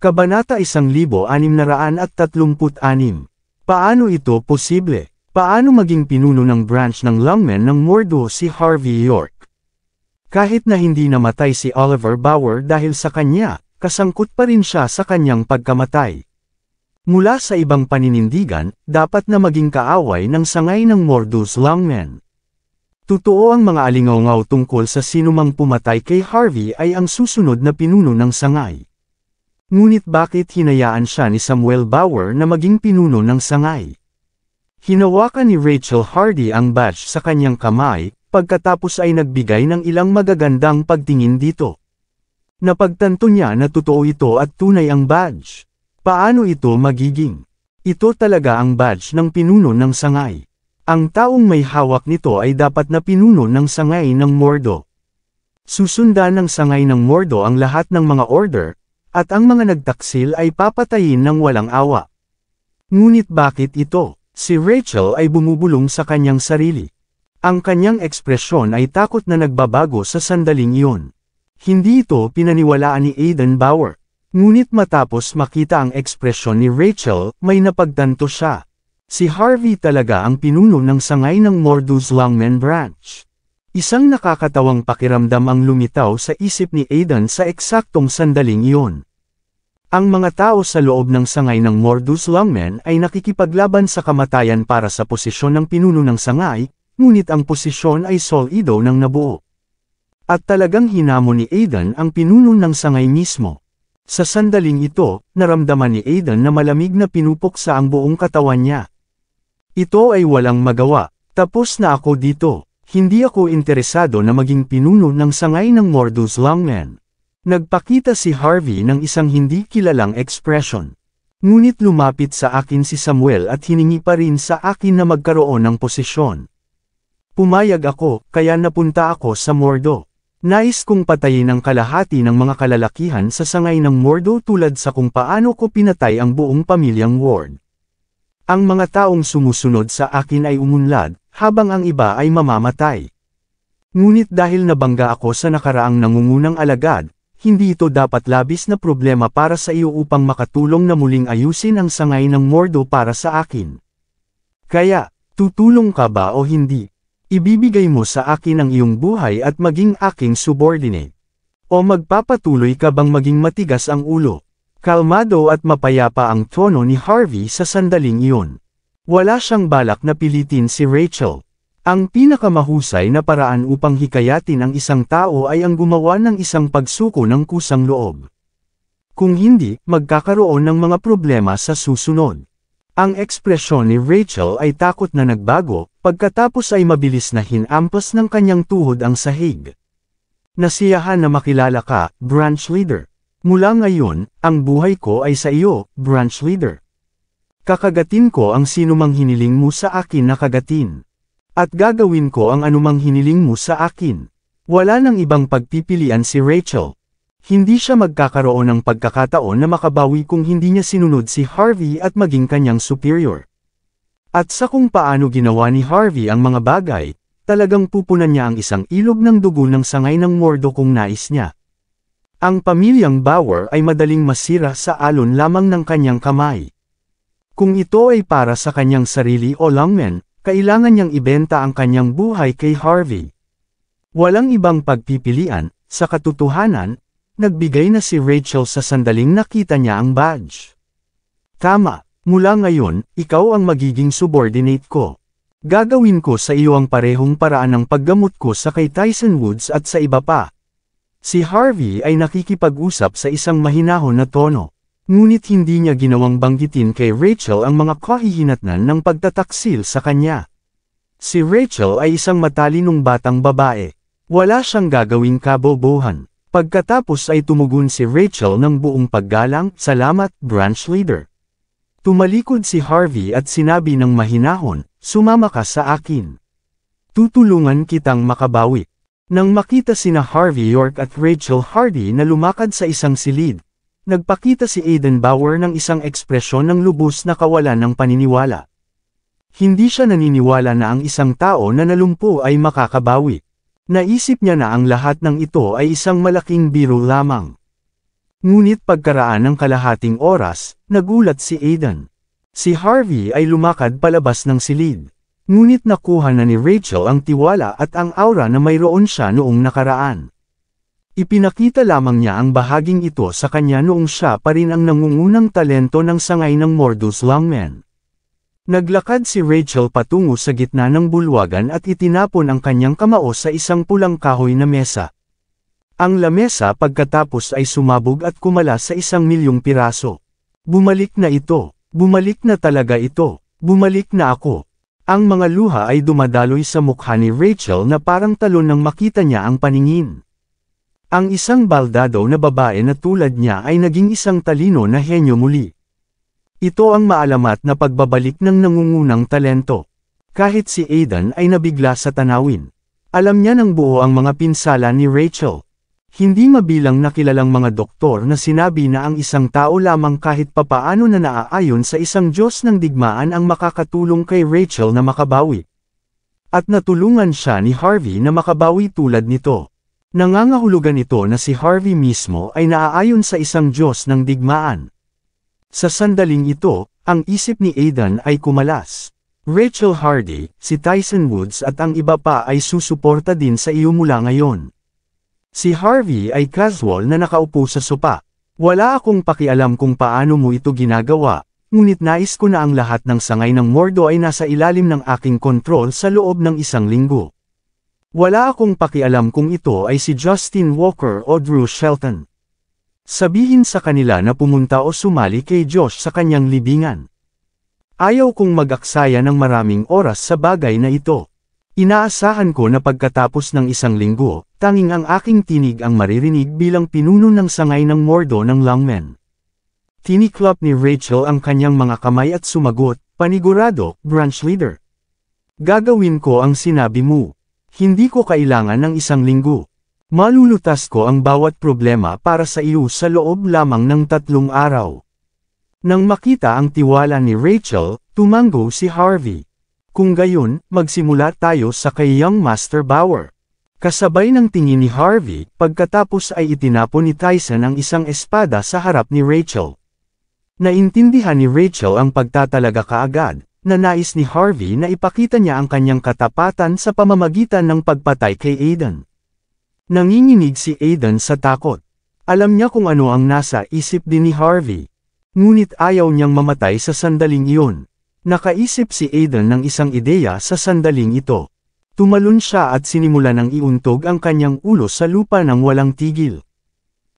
Kabanata 1636. Paano ito posible? Paano maging pinuno ng branch ng lungmen ng Mordo si Harvey York? Kahit na hindi namatay si Oliver Bauer dahil sa kanya, kasangkot pa rin siya sa kanyang pagkamatay. Mula sa ibang paninindigan, dapat na maging kaaway ng sangay ng Mordo's lungmen. Totoo ang mga alingaw-ngaw tungkol sa sinumang pumatay kay Harvey ay ang susunod na pinuno ng sangay. Ngunit bakit hinayaan siya ni Samuel Bauer na maging pinuno ng sangay? Hinawakan ni Rachel Hardy ang badge sa kanyang kamay, pagkatapos ay nagbigay ng ilang magagandang pagtingin dito. Napagtanto niya na totoo ito at tunay ang badge. Paano ito magiging? Ito talaga ang badge ng pinuno ng sangay. Ang taong may hawak nito ay dapat na pinuno ng sangay ng Mordo. Susundan ng sangay ng Mordo ang lahat ng mga order, at ang mga nagtaksil ay papatayin ng walang awa. Ngunit bakit ito? Si Rachel ay bumubulong sa kanyang sarili. Ang kanyang ekspresyon ay takot na nagbabago sa sandaling iyon. Hindi ito pinaniwalaan ni Aidan Bauer. Ngunit matapos makita ang ekspresyon ni Rachel, may napagtanto siya. Si Harvey talaga ang pinuno ng sangay ng Mordo's lungmen branch. Isang nakakatawang pakiramdam ang lumitaw sa isip ni Aidan sa eksaktong sandaling iyon. Ang mga tao sa loob ng sangay ng Mordo's lungmen ay nakikipaglaban sa kamatayan para sa posisyon ng pinuno ng sangay, ngunit ang posisyon ay solido ng nabuo. At talagang hinamon ni Aidan ang pinuno ng sangay mismo. Sa sandaling ito, naramdaman ni Aidan na malamig na pinupuksa ang buong katawan niya. Ito ay walang magawa. Tapos na ako dito. Hindi ako interesado na maging pinuno ng sangay ng Mordo's lungmen. Nagpakita si Harvey ng isang hindi kilalang ekspresyon. Ngunit lumapit sa akin si Samuel at hiningi pa rin sa akin na magkaroon ng posisyon. Pumayag ako, kaya napunta ako sa Mordo. Nais kong patayin ang kalahati ng mga kalalakihan sa sangay ng Mordo tulad sa kung paano ko pinatay ang buong pamilyang Ward. Ang mga taong sumusunod sa akin ay umunlad, habang ang iba ay mamamatay. Ngunit dahil nabangga ako sa nakaraang nangungunang alagad, hindi ito dapat labis na problema para sa iyo upang makatulong na muling ayusin ang sangay ng Mordo para sa akin. Kaya, tutulong ka ba o hindi? Ibibigay mo sa akin ang iyong buhay at maging aking subordinate. O magpapatuloy ka bang maging matigas ang ulo? Kalmado at mapayapa ang tono ni Harvey sa sandaling iyon. Wala siyang balak na pilitin si Rachel. Ang pinakamahusay na paraan upang hikayatin ang isang tao ay ang gumawa ng isang pagsuko ng kusang loob. Kung hindi, magkakaroon ng mga problema sa susunod. Ang ekspresyon ni Rachel ay takot na nagbago, pagkatapos ay mabilis na hinampas ng kanyang tuhod ang sahig. Nasiyahan na makilala ka, branch leader. Mula ngayon, ang buhay ko ay sa iyo, branch leader. Kakagatin ko ang sinumang hiniling mo sa akin na kagatin. At gagawin ko ang anumang hiniling mo sa akin. Wala nang ibang pagpipilian si Rachel. Hindi siya magkakaroon ng pagkakataon na makabawi kung hindi niya sinunod si Harvey at maging kanyang superior. At sa kung paano ginawa ni Harvey ang mga bagay, talagang pupunan niya ang isang ilog ng dugo ng sangay ng Mordo kung nais niya. Ang pamilyang Bauer ay madaling masira sa alon lamang ng kanyang kamay. Kung ito ay para sa kanyang sarili o lungmen, kailangan niyang ibenta ang kanyang buhay kay Harvey. Walang ibang pagpipilian, sa katotohanan, nagbigay na si Rachel sa sandaling nakita niya ang badge. Tama, mula ngayon, ikaw ang magiging subordinate ko. Gagawin ko sa iyo ang parehong paraan ng paggamot ko sa kay Tyson Woods at sa iba pa. Si Harvey ay nakikipag-usap sa isang mahinahon na tono. Ngunit hindi niya ginawang banggitin kay Rachel ang mga kahihinatnan ng pagtataksil sa kanya. Si Rachel ay isang matalinong batang babae. Wala siyang gagawing kabobohan. Pagkatapos ay tumugon si Rachel ng buong paggalang, "Salamat, branch leader." Tumalikod si Harvey at sinabi ng mahinahon, "Sumama ka sa akin. Tutulungan kitang makabawi." Nang makita sina Harvey York at Rachel Hardy na lumakad sa isang silid, nagpakita si Aidan Bauer ng isang ekspresyon ng lubos na kawalan ng paniniwala. Hindi siya naniniwala na ang isang tao na nalumpo ay makakabawi. Naisip niya na ang lahat ng ito ay isang malaking biro lamang. Ngunit pagkaraan ng kalahating oras, nagulat si Aidan. Si Harvey ay lumakad palabas ng silid. Ngunit nakuha na ni Rachel ang tiwala at ang aura na mayroon siya noong nakaraan. Ipinakita lamang niya ang bahaging ito sa kanya noong siya pa rin ang nangungunang talento ng sangay ng Mordus Longmen. Naglakad si Rachel patungo sa gitna ng bulwagan at itinapon ang kanyang kamao sa isang pulang kahoy na mesa. Ang lamesa pagkatapos ay sumabog at kumalas sa 1,000,000 piraso. Bumalik na ito. Bumalik na talaga ito. Bumalik na ako. Ang mga luha ay dumadaloy sa mukha ni Rachel na parang talon nang makita niya ang paningin. Ang isang baldado na babae na tulad niya ay naging isang talino na henyo muli. Ito ang maalamat na pagbabalik ng nangungunang talento. Kahit si Aidan ay nabigla sa tanawin. Alam niya ng buo ang mga pinsala ni Rachel. Hindi mabilang na kilalang mga doktor na sinabi na ang isang tao lamang kahit papaano na naaayon sa isang Diyos ng digmaan ang makakatulong kay Rachel na makabawi. At natulungan siya ni Harvey na makabawi tulad nito. Nangangahulugan ito na si Harvey mismo ay naaayon sa isang Diyos ng digmaan. Sa sandaling ito, ang isip ni Aidan ay kumalas. Rachel Hardy, si Tyson Woods at ang iba pa ay susuporta din sa iyo mula ngayon. Si Harvey ay casual na nakaupo sa sopa. Wala akong pakialam kung paano mo ito ginagawa, ngunit nais ko na ang lahat ng sangay ng Mordo ay nasa ilalim ng aking kontrol sa loob ng 1 linggo. Wala akong pakialam kung ito ay si Justin Walker o Drew Shelton. Sabihin sa kanila na pumunta o sumali kay Josh sa kanyang libingan. Ayaw kong mag-aksaya ng maraming oras sa bagay na ito. Inaasahan ko na pagkatapos ng 1 linggo, tanging ang aking tinig ang maririnig bilang pinuno ng sangay ng Mordo ng Longmen. Tiniklop ni Rachel ang kanyang mga kamay at sumagot, panigurado, branch leader. Gagawin ko ang sinabi mo. Hindi ko kailangan ng 1 linggo. Malulutas ko ang bawat problema para sa iyo sa loob lamang ng 3 araw. Nang makita ang tiwala ni Rachel, tumango si Harvey. Kung gayon, magsimula tayo sa kay Young Master Bauer. Kasabay ng tingin ni Harvey, pagkatapos ay itinapon ni Tyson ang isang espada sa harap ni Rachel. Naintindihan ni Rachel ang pagtatalaga kaagad, na nais ni Harvey na ipakita niya ang kanyang katapatan sa pamamagitan ng pagpatay kay Aidan. Nanginginig si Aidan sa takot. Alam niya kung ano ang nasa isip din ni Harvey. Ngunit ayaw niyang mamatay sa sandaling iyon. Nakaisip si Aidan ng isang ideya sa sandaling ito. Tumalon siya at sinimulan ng iuntog ang kanyang ulo sa lupa ng walang tigil.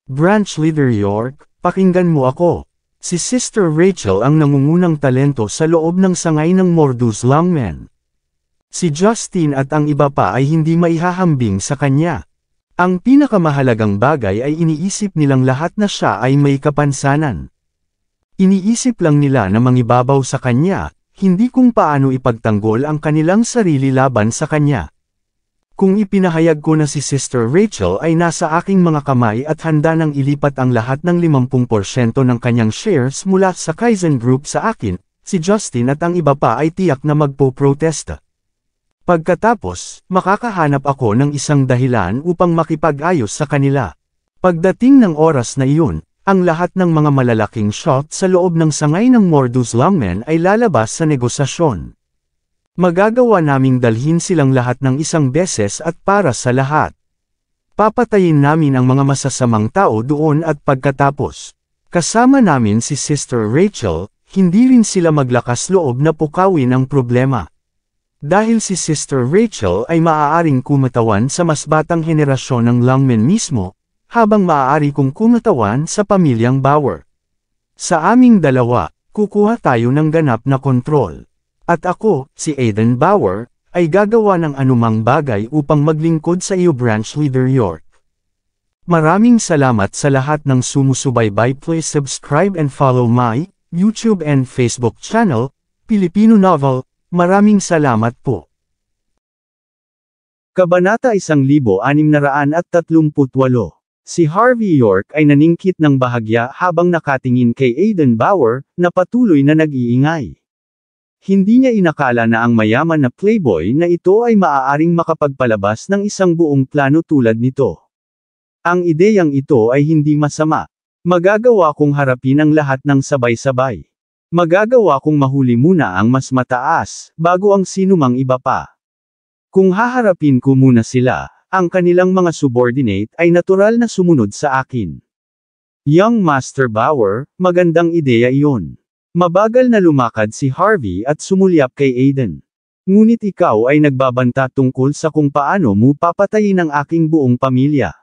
Branch Leader York, pakinggan mo ako. Si Sister Rachel ang nangungunang talento sa loob ng sangay ng Mordus Longmen. Si Justin at ang iba pa ay hindi maihahambing sa kanya. Ang pinakamahalagang bagay ay iniisip nilang lahat na siya ay may kapansanan. Iniisip lang nila na mangibabaw sa kanya, hindi kung paano ipagtanggol ang kanilang sarili laban sa kanya. Kung ipinahayag ko na si Sister Rachel ay nasa aking mga kamay at handa nang ilipat ang lahat ng 50% ng kanyang shares mula sa Kaizen Group sa akin, si Justin at ang iba pa ay tiyak na magpo-protesta. Pagkatapos, makakahanap ako ng isang dahilan upang makipag-ayos sa kanila. Pagdating ng oras na iyon, ang lahat ng mga malalaking shot sa loob ng sangay ng Mordus Longmen ay lalabas sa negosasyon. Magagawa naming dalhin silang lahat ng 1 beses at para sa lahat. Papatayin namin ang mga masasamang tao doon at pagkatapos. Kasama namin si Sister Rachel, hindi rin sila maglakas loob na pukawin ang problema. Dahil si Sister Rachel ay maaaring kumatawan sa mas batang henerasyon ng Longmen mismo, habang maaari kong kumatawan sa pamilyang Bauer. Sa aming dalawa, kukuha tayo ng ganap na kontrol. At ako, si Aidan Bauer, ay gagawa ng anumang bagay upang maglingkod sa iyo Branch Leader York. Maraming salamat sa lahat ng sumusubaybay. Please subscribe and follow my YouTube and Facebook channel, Filipino Novel. Maraming salamat po. Kabanata 1638. Si Harvey York ay naningkit ng bahagya habang nakatingin kay Aidan Bauer, na patuloy na nag-iingay. Hindi niya inakala na ang mayaman na playboy na ito ay maaaring makapagpalabas ng isang buong plano tulad nito. Ang ideyang ito ay hindi masama. Magagawa kong harapin ang lahat ng sabay-sabay. Magagawa kong mahuli muna ang mas mataas, bago ang sinumang iba pa. Kung haharapin ko muna sila, ang kanilang mga subordinate ay natural na sumunod sa akin. Young Master Bauer, magandang ideya iyon. Mabagal na lumakad si Harvey at sumulyap kay Aiden. Ngunit ikaw ay nagbabanta tungkol sa kung paano mo papatayin ang aking buong pamilya.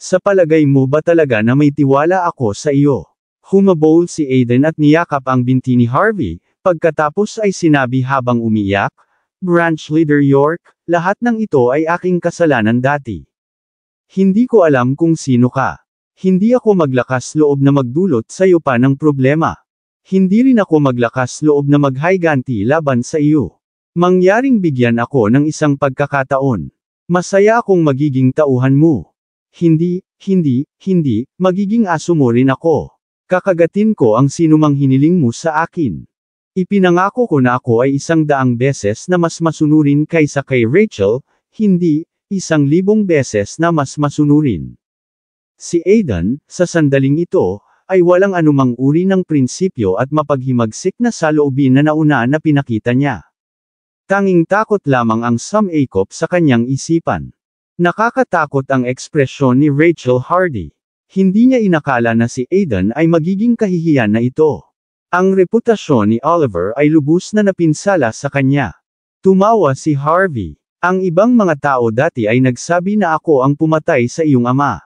Sa palagay mo ba talaga na may tiwala ako sa iyo? Humabol si Aiden at niyakap ang binti ni Harvey, pagkatapos ay sinabi habang umiyak, Branch Leader York, lahat ng ito ay aking kasalanan dati. Hindi ko alam kung sino ka. Hindi ako maglakas loob na magdulot sa iyo pa ng problema. Hindi rin ako maglakas loob na maghayganti laban sa iyo. Mangyaring bigyan ako ng isang pagkakataon. Masaya akong magiging tauhan mo. Hindi, magiging aso mo rin ako. Kakagatin ko ang sinumang hiniling mo sa akin. Ipinangako ko na ako ay 100 beses na mas masunurin kaysa kay Rachel, hindi, 1,000 beses na mas masunurin. Si Aiden, sa sandaling ito, ay walang anumang uri ng prinsipyo at mapaghimagsik na saloobin na nauna na pinakita niya. Tanging takot lamang ang sumakop sa kanyang isipan. Nakakatakot ang ekspresyon ni Rachel Hardy. Hindi niya inakala na si Aiden ay magiging kahihiyan na ito. Ang reputasyon ni Oliver ay lubos na napinsala sa kanya. Tumawa si Harvey. Ang ibang mga tao dati ay nagsabi na ako ang pumatay sa iyong ama.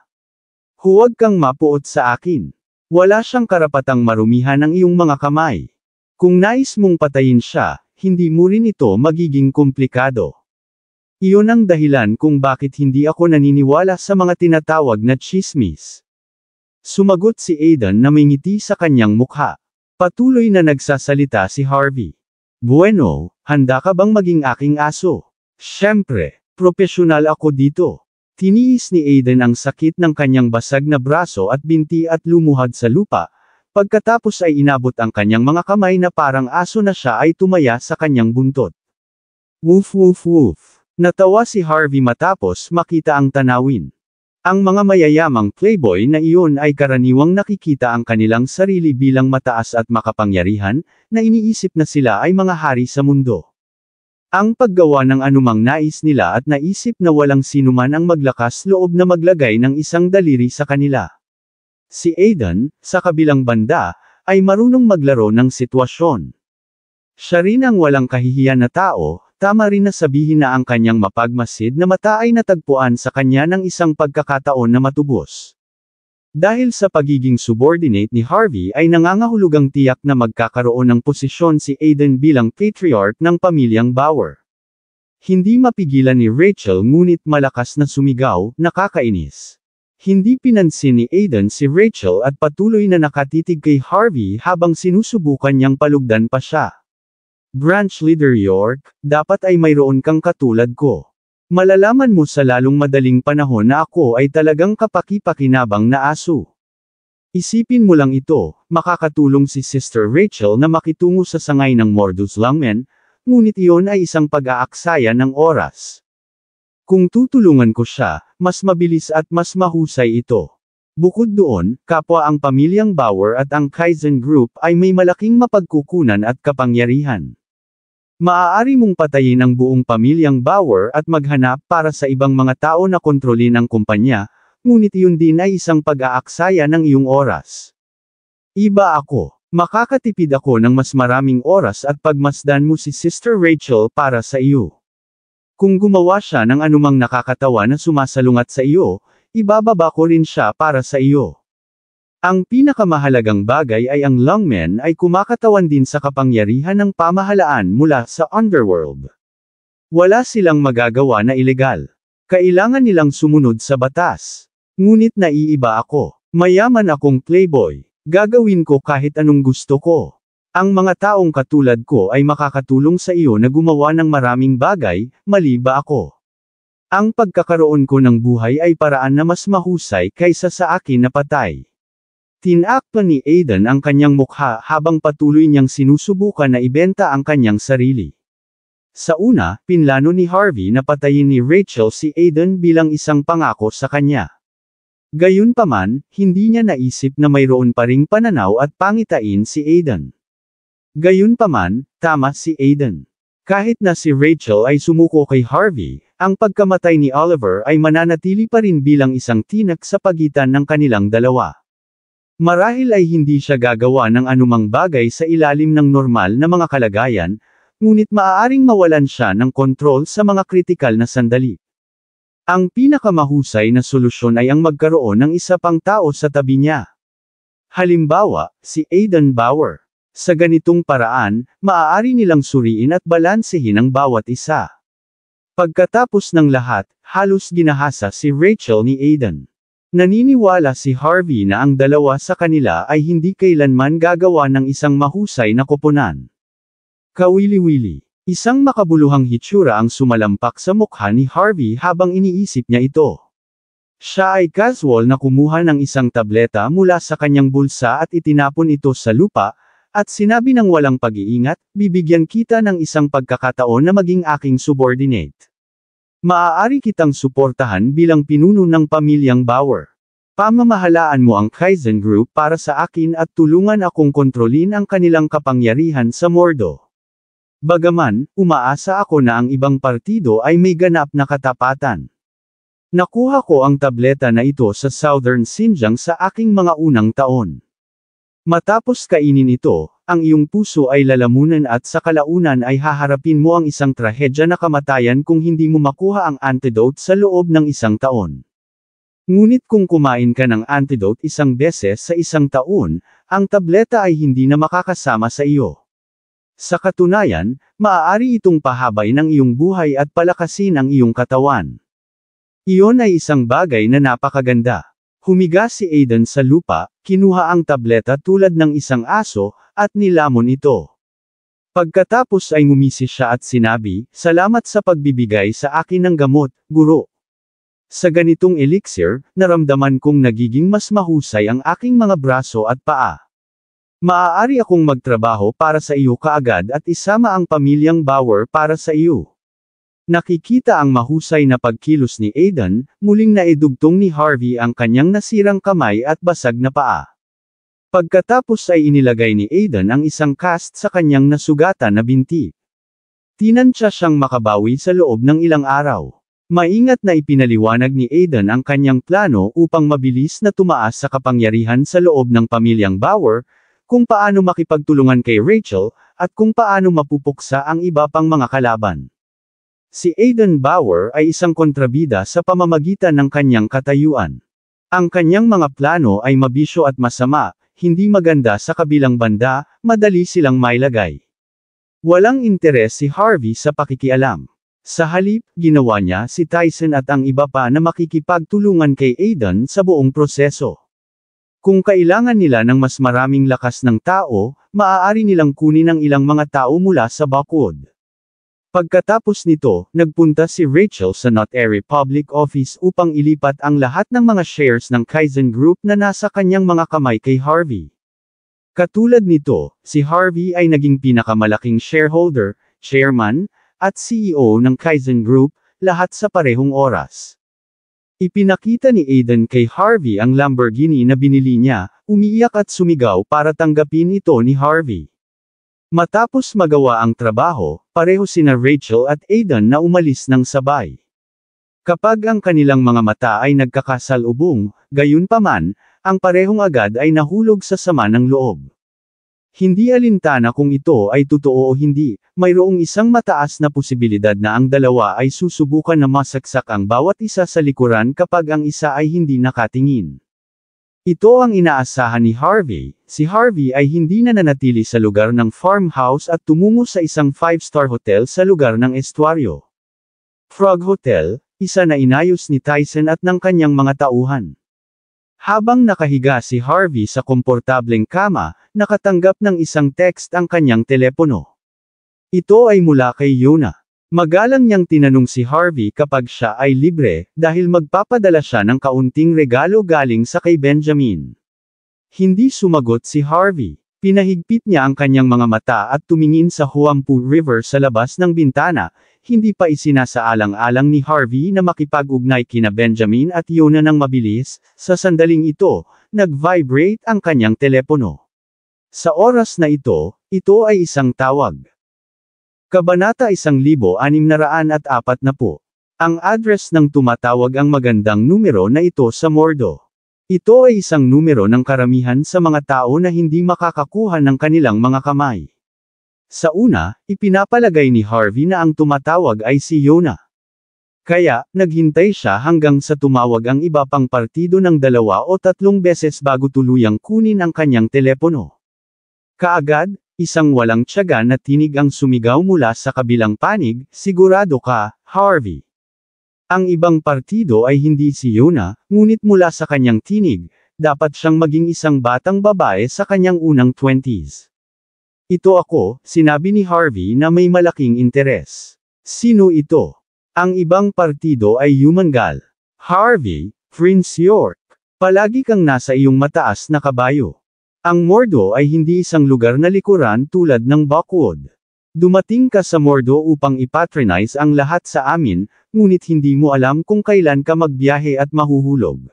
Huwag kang mapuot sa akin. Wala siyang karapatang marumihan ang iyong mga kamay. Kung nais mong patayin siya, hindi mo rin ito magiging komplikado. Iyon ang dahilan kung bakit hindi ako naniniwala sa mga tinatawag na chismis. Sumagot si Aiden na may ngiti sa kanyang mukha. Patuloy na nagsasalita si Harvey. Bueno, handa ka bang maging aking aso? Siyempre, propesyonal ako dito. Tiniis ni Aiden ang sakit ng kanyang basag na braso at binti at lumuhad sa lupa, pagkatapos ay inabot ang kanyang mga kamay na parang aso na siya ay tumaya sa kanyang buntot. Woof woof woof. Natawa si Harvey matapos makita ang tanawin. Ang mga mayayamang playboy na iyon ay karaniwang nakikita ang kanilang sarili bilang mataas at makapangyarihan, na iniisip na sila ay mga hari sa mundo. Ang paggawa ng anumang nais nila at naisip na walang sinuman ang maglakas loob na maglagay ng isang daliri sa kanila. Si Aiden, sa kabilang banda, ay marunong maglaro ng sitwasyon. Siya rin ang walang kahihiyan na tao. Tama rin na sabihin na ang kanyang mapagmasid na mata ay natagpuan sa kanya ng isang pagkakataon na matubos. Dahil sa pagiging subordinate ni Harvey ay nangangahulugang tiyak na magkakaroon ng posisyon si Aiden bilang patriarch ng pamilyang Bauer. Hindi mapigilan ni Rachel ngunit malakas na sumigaw, nakakainis. Hindi pinansin ni Aiden si Rachel at patuloy na nakatitig kay Harvey habang sinusubukan niyang palugdan pa siya. Branch Leader York, dapat ay mayroon kang katulad ko. Malalaman mo sa lalong madaling panahon na ako ay talagang kapaki-pakinabang na aso. Isipin mo lang ito, makakatulong si Sister Rachel na makitungo sa sangay ng Mordus Lungmen, ngunit iyon ay isang pag-aaksaya ng oras. Kung tutulungan ko siya, mas mabilis at mas mahusay ito. Bukod doon, kapwa ang pamilyang Bauer at ang Kaizen Group ay may malaking mapagkukunan at kapangyarihan. Maaari mong patayin ang buong pamilyang Bauer at maghanap para sa ibang mga tao na kontrolin ang kumpanya, ngunit iyon din ay isang pag-aaksaya ng iyong oras. Iba ako. Makakatipid ako ng mas maraming oras at pagmasdan mo si Sister Rachel para sa iyo. Kung gumawa siya ng anumang nakakatawa na sumasalungat sa iyo, ibababa ko rin siya para sa iyo. Ang pinakamahalagang bagay ay ang Lungmen ay kumakatawan din sa kapangyarihan ng pamahalaan mula sa underworld. Wala silang magagawa na ilegal. Kailangan nilang sumunod sa batas. Ngunit naiiba ako. Mayaman akong playboy. Gagawin ko kahit anong gusto ko. Ang mga taong katulad ko ay makakatulong sa iyo na gumawa ng maraming bagay, mali ba ako? Ang pagkakaroon ko ng buhay ay paraan na mas mahusay kaysa sa akin na patay. Tinakpan ni Aiden ang kanyang mukha habang patuloy niyang sinusubukan na ibenta ang kanyang sarili. Sa una, pinlano ni Harvey na patayin ni Rachel si Aiden bilang isang pangako sa kanya. Gayunpaman, hindi niya naisip na mayroon pa ring pananaw at pangitain si Aidan. Gayunpaman, tama si Aidan. Kahit na si Rachel ay sumuko kay Harvey, ang pagkamatay ni Oliver ay mananatili pa rin bilang isang tinak sa pagitan ng kanilang dalawa. Marahil ay hindi siya gagawa ng anumang bagay sa ilalim ng normal na mga kalagayan, ngunit maaaring mawalan siya ng kontrol sa mga kritikal na sandali. Ang pinakamahusay na solusyon ay ang magkaroon ng isa pang tao sa tabi niya. Halimbawa, si Aidan Bauer. Sa ganitong paraan, maaari nilang suriin at balansehin ang bawat isa. Pagkatapos ng lahat, halos ginahasa si Rachel ni Aidan. Naniniwala si Harvey na ang dalawa sa kanila ay hindi kailanman gagawa ng isang mahusay na koponan. Kawili-wili. Isang makabuluhang hitsura ang sumalampak sa mukha ni Harvey habang iniisip niya ito. Siya ay casual na kumuha ng isang tableta mula sa kanyang bulsa at itinapon ito sa lupa, at sinabi ng walang pag-iingat, bibigyan kita ng isang pagkakataon na maging aking subordinate. Maaari kitang suportahan bilang pinuno ng pamilyang Bauer. Pamamahalaan mo ang Kaizen Group para sa akin at tulungan akong kontrolin ang kanilang kapangyarihan sa Mordo. Bagaman, umaasa ako na ang ibang partido ay may ganap na katapatan. Nakuha ko ang tableta na ito sa Southern Xinjiang sa aking mga unang taon. Matapos kainin ito, ang iyong puso ay lalamunan at sa kalaunan ay haharapin mo ang isang trahedya na kamatayan kung hindi mo makuha ang antidote sa loob ng isang taon. Ngunit kung kumain ka ng antidote isang beses sa isang taon, ang tableta ay hindi na makakasama sa iyo. Sa katunayan, maaari itong pahabay ng iyong buhay at palakasin ang iyong katawan. Iyon ay isang bagay na napakaganda. Humiga si Aidan sa lupa, kinuha ang tableta tulad ng isang aso, at nilamon ito. Pagkatapos ay ngumisi siya at sinabi, "Salamat sa pagbibigay sa akin ng gamot, guro." Sa ganitong elixir, naramdaman kong nagiging mas mahusay ang aking mga braso at paa. Maaari akong magtrabaho para sa iyo kaagad at isama ang pamilyang Bauer para sa iyo. Nakikita ang mahusay na pagkilos ni Aidan, muling naidugtong ni Harvey ang kanyang nasirang kamay at basag na paa. Pagkatapos ay inilagay ni Aidan ang isang cast sa kanyang nasugatan na binti. Tinansya siyang makabawi sa loob ng ilang araw. Maingat na ipinaliwanag ni Aidan ang kanyang plano upang mabilis na tumaas sa kapangyarihan sa loob ng pamilyang Bauer, kung paano makipagtulungan kay Rachel, at kung paano mapupuksa ang iba pang mga kalaban. Si Aidan Bauer ay isang kontrabida sa pamamagitan ng kanyang katayuan. Ang kanyang mga plano ay mabisyo at masama, hindi maganda sa kabilang banda, madali silang mailagay. Walang interes si Harvey sa pakikialam. Sa halip, ginawa niya si Tyson at ang iba pa na makikipagtulungan kay Aidan sa buong proseso. Kung kailangan nila ng mas maraming lakas ng tao, maaari nilang kunin ang ilang mga tao mula sa Backwood. Pagkatapos nito, nagpunta si Rachel sa Not Airy Public Office upang ilipat ang lahat ng mga shares ng Kaizen Group na nasa kanyang mga kamay kay Harvey. Katulad nito, si Harvey ay naging pinakamalaking shareholder, chairman, at CEO ng Kaizen Group, lahat sa parehong oras. Ipinakita ni Aidan kay Harvey ang Lamborghini na binili niya, umiiyak at sumigaw para tanggapin ito ni Harvey. Matapos magawa ang trabaho, pareho sina Rachel at Aidan na umalis ng sabay. Kapag ang kanilang mga mata ay nagkakasalubong, gayunpaman, ang parehong agad ay nahulog sa sama ng loob. Hindi alintana kung ito ay totoo o hindi, mayroong isang mataas na posibilidad na ang dalawa ay susubukan na masaksak ang bawat isa sa likuran kapag ang isa ay hindi nakatingin. Ito ang inaasahan ni Harvey. Si Harvey ay hindi na nanatili sa lugar ng farmhouse at tumungo sa isang 5-star hotel sa lugar ng estuaryo. Frog Hotel, isa na inayos ni Tyson at ng kanyang mga tauhan. Habang nakahiga si Harvey sa komportableng kama, nakatanggap ng isang text ang kanyang telepono. Ito ay mula kay Yona. Magalang niyang tinanong si Harvey kapag siya ay libre, dahil magpapadala siya ng kaunting regalo galing sa kay Benjamin. Hindi sumagot si Harvey. Pinahigpit niya ang kanyang mga mata at tumingin sa Huangpu River sa labas ng bintana, hindi pa isinasaalang-alang ni Harvey na makipag-ugnay kina Benjamin at Yona ng mabilis. Sa sandaling ito, nag-vibrate ang kanyang telepono. Sa oras na ito ay isang tawag. Kabanata 1640. Ang address ng tumatawag ang magandang numero na ito sa Mordo. Ito ay isang numero ng karamihan sa mga tao na hindi makakakuha ng kanilang mga kamay. Sa una, ipinapalagay ni Harvey na ang tumatawag ay si Yona. Kaya, naghintay siya hanggang sa tumawag ang iba pang partido ng 2 o 3 beses bago tuluyang kunin ang kanyang telepono. Kaagad, isang walang tiyaga na tinig ang sumigaw mula sa kabilang panig, "Sigurado ka, Harvey." Ang ibang partido ay hindi si Yona, ngunit mula sa kanyang tinig, dapat siyang maging isang batang babae sa kanyang unang 20s. "Ito ako," sinabi ni Harvey na may malaking interes. "Sino ito?" Ang ibang partido ay Yumangal. "Harvey, Prince York. Palagi kang nasa iyong mataas na kabayo. Ang Mordo ay hindi isang lugar na likuran tulad ng Buckwood. Dumating ka sa Mordo upang ipatronize ang lahat sa amin, ngunit hindi mo alam kung kailan ka magbiyahe at mahuhulog."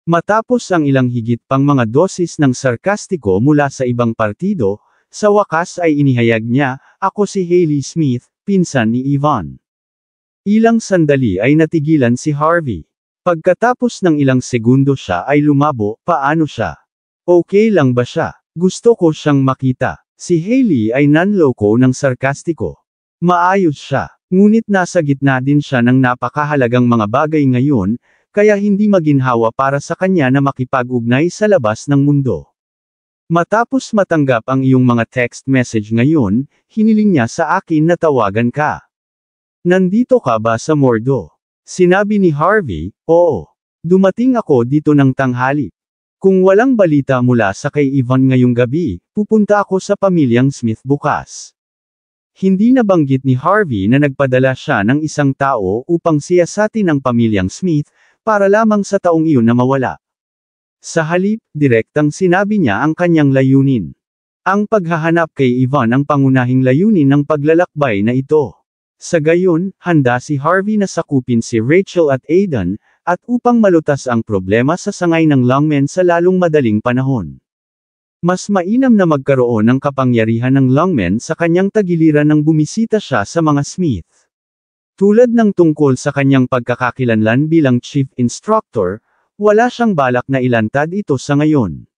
Matapos ang ilang higit pang mga dosis ng sarkastiko mula sa ibang partido, sa wakas ay inihayag niya, "Ako si Hailey Smith, pinsan ni Yvonne." Ilang sandali ay natigilan si Harvey. Pagkatapos ng ilang segundo siya ay lumabo, "Paano siya? Okay lang ba siya? Gusto ko siyang makita." Si Hailey ay nanloko ng sarkastiko. "Maayos siya. Ngunit nasa gitna din siya ng napakahalagang mga bagay ngayon, kaya hindi maginhawa para sa kanya na makipag-ugnay sa labas ng mundo. Matapos matanggap ang iyong mga text message ngayon, hiniling niya sa akin na tawagan ka. Nandito ka ba sa Mordo?" Sinabi ni Harvey, "Oo. Dumating ako dito ng tanghali. Kung walang balita mula sa kay Yvonne ngayong gabi, pupunta ako sa pamilyang Smith bukas." Hindi nabanggit ni Harvey na nagpadala siya ng isang tao upang siyasatin ang pamilyang Smith, para lamang sa taong iyon na mawala. Sa halip, direktang sinabi niya ang kanyang layunin. Ang paghahanap kay Yvonne ang pangunahing layunin ng paglalakbay na ito. Sa gayon, handa si Harvey na sakupin si Rachel at Aidan, at upang malutas ang problema sa sangay ng lungmen sa lalong madaling panahon. Mas mainam na magkaroon ng kapangyarihan ng lungmen sa kanyang tagiliran nang bumisita siya sa mga Smith. Tulad ng tungkol sa kanyang pagkakakilanlan bilang chief instructor, wala siyang balak na ilantad ito sa ngayon.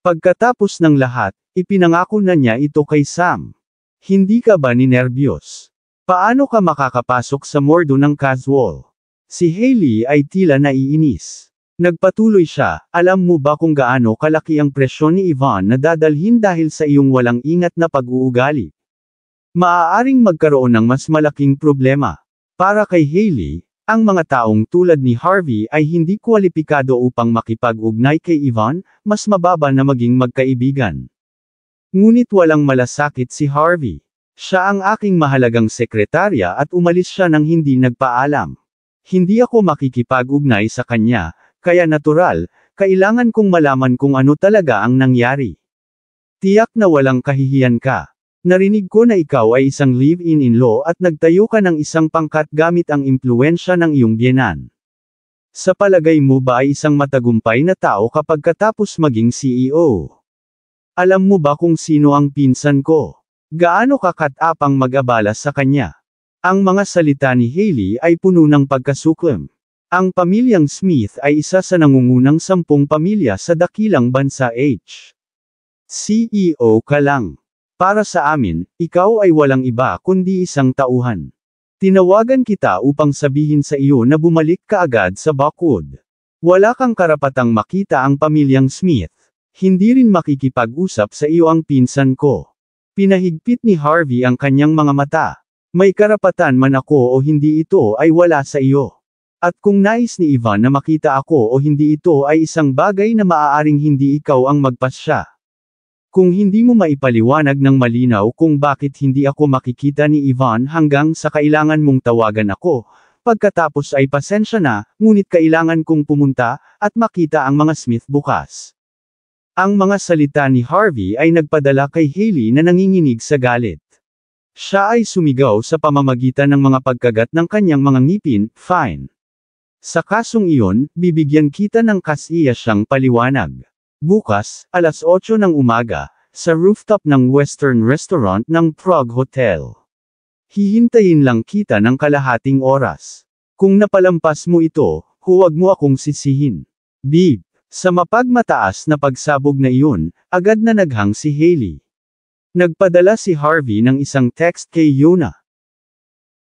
Pagkatapos ng lahat, ipinangako na niya ito kay Sam. "Hindi ka ba ninerbiyos? Paano ka makakapasok sa Mordo ng casual?" Si Hailey ay tila naiinis. Nagpatuloy siya, "Alam mo ba kung gaano kalaki ang presyon ni Yvonne na dadalhin dahil sa iyong walang ingat na pag-uugali? Maaaring magkaroon ng mas malaking problema." Para kay Hailey, ang mga taong tulad ni Harvey ay hindi kwalipikado upang makipag-ugnay kay Yvonne, mas mababa na maging magkaibigan. Ngunit walang malasakit si Harvey. "Siya ang aking mahalagang sekretarya at umalis siya nang hindi nagpaalam. Hindi ako makikipag-ugnay sa kanya, kaya natural, kailangan kong malaman kung ano talaga ang nangyari. Tiyak na walang kahihiyan ka. Narinig ko na ikaw ay isang live-in-in-law at nagtayo ka ng isang pangkat gamit ang impluwensya ng iyong biyenan. Sa palagay mo ba ay isang matagumpay na tao kapag katapos maging CEO? Alam mo ba kung sino ang pinsan ko? Gaano ka katapang mag-abala sa kanya?" Ang mga salita ni Hailey ay puno ng pagkasuklam. Ang pamilyang Smith ay isa sa nangungunang 10 pamilya sa dakilang bansa H. CEO ka lang. Para sa amin, ikaw ay walang iba kundi isang tauhan. Tinawagan kita upang sabihin sa iyo na bumalik ka agad sa Buckwood. Wala kang karapatang makita ang pamilyang Smith. Hindi rin makikipag-usap sa iyo ang pinsan ko. Pinahigpit ni Harvey ang kanyang mga mata. "May karapatan man ako o hindi, ito ay wala sa iyo. At kung nais ni Yvonne na makita ako o hindi, ito ay isang bagay na maaaring hindi ikaw ang magpasya. Kung hindi mo maipaliwanag ng malinaw kung bakit hindi ako makikita ni Yvonne hanggang sa kailangan mong tawagan ako, pagkatapos ay pasensya na, ngunit kailangan kong pumunta, at makita ang mga Smith bukas." Ang mga salita ni Harvey ay nagpadala kay Hailey na nanginginig sa galit. Siya ay sumigaw sa pamamagitan ng mga pagkagat ng kanyang mga ngipin, fine. Sa kasong iyon, bibigyan kita ng kasiya siyang paliwanag. Bukas, alas 8 ng umaga, sa rooftop ng Western Restaurant ng Prague Hotel. Hihintayin lang kita ng kalahating oras. Kung napalampas mo ito, huwag mo akong sisihin. Beep. Sa mapagmataas na pagsabog na iyon, agad na naghang si Hailey. Nagpadala si Harvey ng isang text kay Yona.